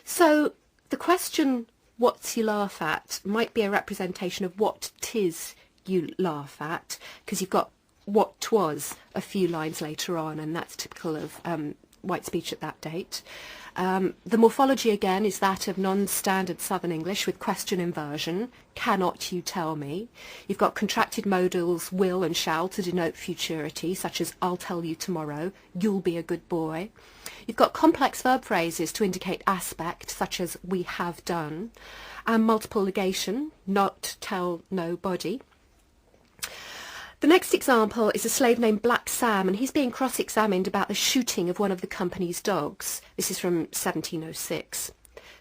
So the question, what's you laugh at, might be a representation of what 'tis you laugh at, because you've got what 'twas a few lines later on, and that's typical of white speech at that date. The morphology again is that of non-standard Southern English with question inversion. Cannot you tell me? You've got contracted modals will and shall to denote futurity, such as I'll tell you tomorrow, you'll be a good boy. You've got complex verb phrases to indicate aspect, such as we have done, and multiple negation, not tell nobody. The next example is a slave named Black Sam, and he's being cross-examined about the shooting of one of the company's dogs. This is from 1706.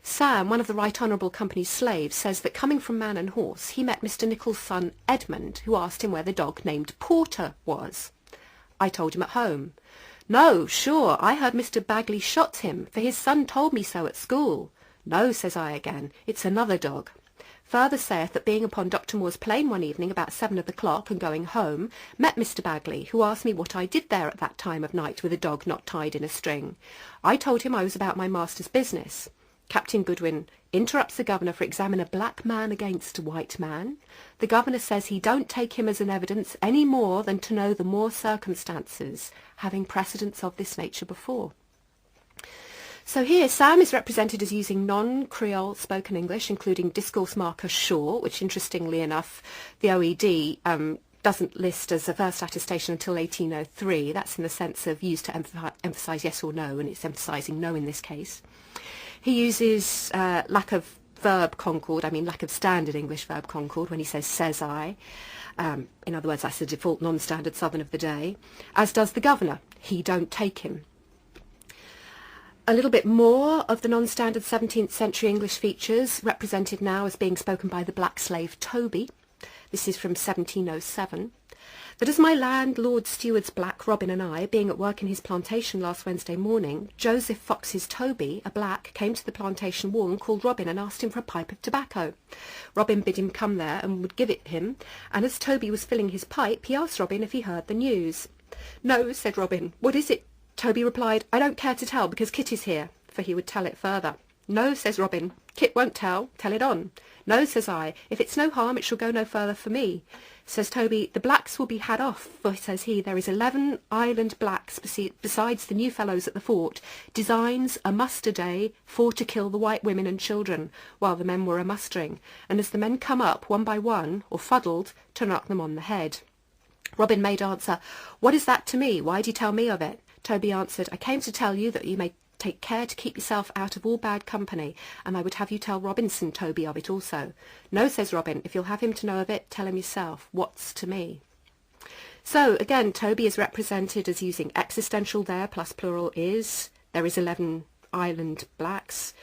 Sam, one of the Right Honourable Company's slaves, says that coming from Man and Horse, he met Mr. Nichol's son Edmund, who asked him where the dog named Porter was. I told him at home. No, sure, I heard Mr. Bagley shot him, for his son told me so at school. No, says I again, it's another dog. Further saith that being upon Dr. Moore's plain one evening about 7 o'clock and going home, met Mr. Bagley, who asked me what I did there at that time of night with a dog not tied in a string. I told him I was about my master's business. Captain Goodwin interrupts the governor for examine a black man against a white man. The governor says he don't take him as an evidence any more than to know the more circumstances, having precedents of this nature before. So here, Sam is represented as using non-Creole spoken English, including discourse marker sure, which interestingly enough, the OED doesn't list as a first attestation until 1803. That's in the sense of used to emphasise yes or no, and it's emphasising no in this case. He uses lack of verb concord, lack of standard English verb concord when he says I. In other words, that's the default non-standard Southern of the day, as does the governor. He don't take him. A little bit more of the non-standard 17th century English features, represented now as being spoken by the black slave Toby. This is from 1707. That as my landlord steward's black Robin and I, being at work in his plantation last Wednesday morning, Joseph Fox's Toby, a black, came to the plantation wall and called Robin and asked him for a pipe of tobacco. Robin bid him come there and would give it him, and as Toby was filling his pipe, he asked Robin if he heard the news. No, said Robin. What is it? Toby replied, I don't care to tell because Kit is here, for he would tell it further. No, says Robin, Kit won't tell it on. No, says I, if it's no harm it shall go no further for me. Says Toby, the blacks will be had off, for, says he, there is 11 island blacks besides the new fellows at the fort, designs a muster day for to kill the white women and children, while the men were a mustering, and as the men come up one by one, or fuddled, to knock them on the head. Robin made answer, what is that to me? Why do you tell me of it? Toby answered, I came to tell you that you may take care to keep yourself out of all bad company, and I would have you tell Robinson Toby of it also. No, says Robin, if you'll have him to know of it, tell him yourself. What's to me? So, again, Toby is represented as using existential there, plus plural is. There is 11 island blacks.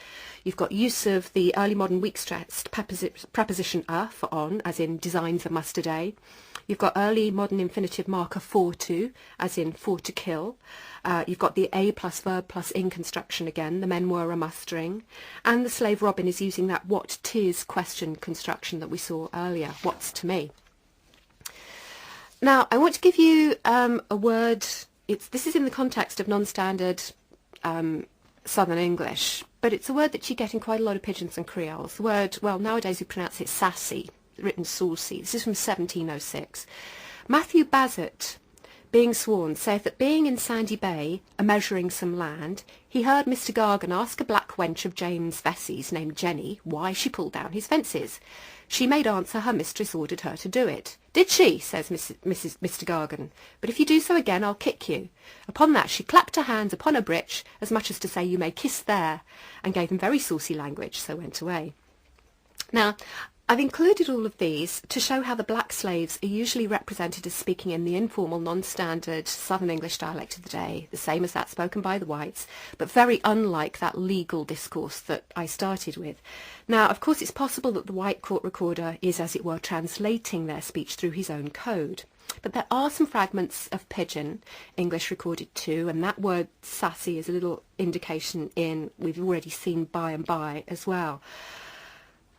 You've got use of the early modern weak-stressed preposition a for on, as in designs a muster day. You've got early modern infinitive marker for to, as in for to kill. You've got the a plus verb plus in construction again, the men were a mustering. And the slave Robin is using that what 'tis question construction that we saw earlier, what's to me. Now, I want to give you a word, this is in the context of non-standard Southern English, but it's a word that you get in quite a lot of pidgins and creoles. The word, well, nowadays we pronounce it sassy, written saucy. This is from 1706. Matthew Bassett, being sworn, saith that being in Sandy Bay, a-measuring some land, he heard Mr. Gargan ask a black wench of James Vessey's, named Jenny, why she pulled down his fences. She made answer her mistress ordered her to do it. Did she? Says Mr. Gargan. But if you do so again, I'll kick you. Upon that she clapped her hands upon her breech, as much as to say, you may kiss there, and gave him very saucy language, so went away. Now, I've included all of these to show how the black slaves are usually represented as speaking in the informal, non-standard Southern English dialect of the day, the same as that spoken by the whites, but very unlike that legal discourse that I started with. Now, of course, it's possible that the white court recorder is, as it were, translating their speech through his own code. But there are some fragments of pidgin English recorded too, and that word sassy is a little indication in, we've already seen by and by as well.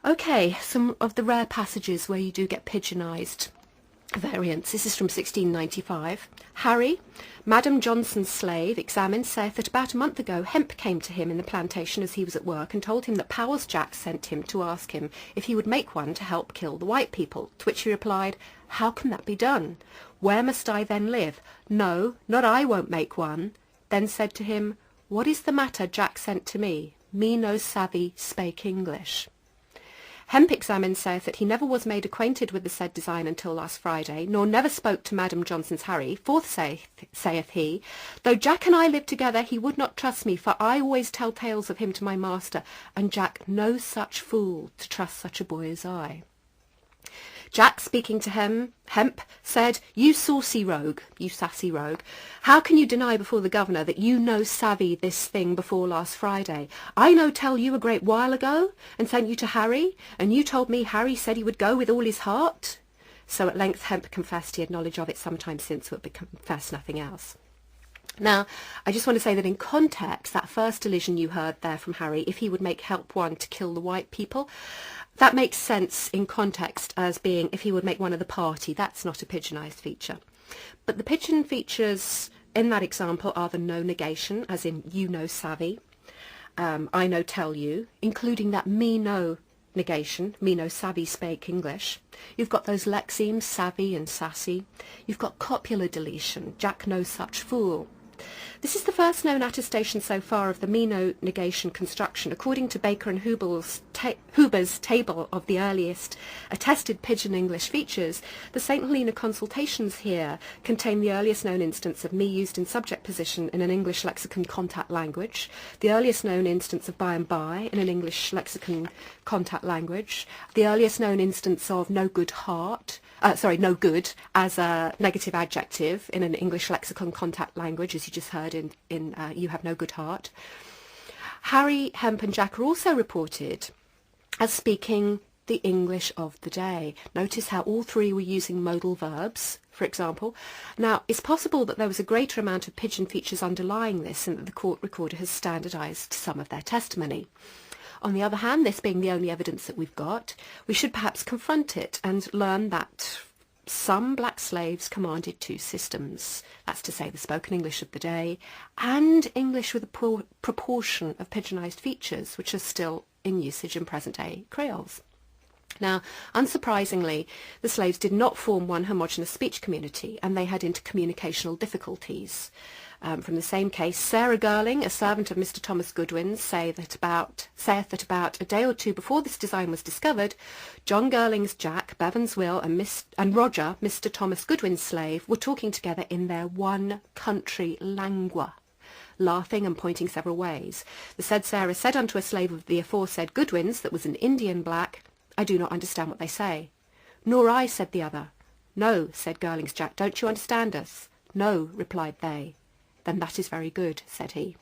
Okay, some of the rare passages where you do get pidginized. variants. This is from 1695. Harry, Madam Johnson's slave, examined, saith that about a month ago Hemp came to him in the plantation as he was at work, and told him that Powell's Jack sent him to ask him if he would make one to help kill the white people, to which he replied, how can that be done? Where must I then live? No, not I won't make one. Then said to him, what is the matter Jack sent to me? Me no savvy spake English. Hemp examined saith that he never was made acquainted with the said design until last Friday, nor never spoke to Madam Johnson's Harry. Forth saith he, though Jack and I live together, he would not trust me, for I always tell tales of him to my master, and Jack no such fool to trust such a boy as I. Jack, speaking to Hemp, said, you saucy rogue, you sassy rogue, how can you deny before the governor that you no savvy this thing before last Friday? I no tell you a great while ago, and sent you to Harry, and you told me Harry said he would go with all his heart. So at length Hemp confessed he had knowledge of it some time since, but confessed nothing else. Now, I just want to say that in context, that first allusion you heard there from Harry, if he would make help one to kill the white people, that makes sense in context as being if he would make one of the party. That's not a pigeonized feature. But the pigeon features in that example are the no negation, as in you no savvy, I no tell you, including that me no negation, me no savvy spake English. You've got those lexemes, savvy and sassy. You've got copular deletion, Jack no such fool. This is the first known attestation so far of the me no negation construction. According to Baker and Huber's table of the earliest attested pidgin English features, the St Helena consultations here contain the earliest known instance of me used in subject position in an English lexicon contact language, the earliest known instance of by and by in an English lexicon contact language, the earliest known instance of no good as a negative adjective in an English lexicon contact language, as you just heard in you have no good heart. Harry, Hemp and Jack are also reported as speaking the English of the day. Notice how all three were using modal verbs, for example. Now, it's possible that there was a greater amount of pidgin features underlying this and that the court recorder has standardised some of their testimony. On the other hand, this being the only evidence that we've got, we should perhaps confront it and learn that some black slaves commanded two systems, that's to say the spoken English of the day and English with a proportion of pidginized features which are still in usage in present-day Creoles. Now, unsurprisingly, the slaves did not form one homogeneous speech community, and they had intercommunicational difficulties. From the same case, Sarah Girling, a servant of Mr. Thomas Goodwin's, saith that about a day or two before this design was discovered, John Girling's Jack, Bevan's Will, and Roger, Mr. Thomas Goodwin's slave, were talking together in their one country lingua, laughing and pointing several ways. The said Sarah said unto a slave of the aforesaid Goodwin's, that was an Indian black, I do not understand what they say. Nor I, said the other. No, said Girling's Jack, don't you understand us? No, replied they. Then that is very good, said he.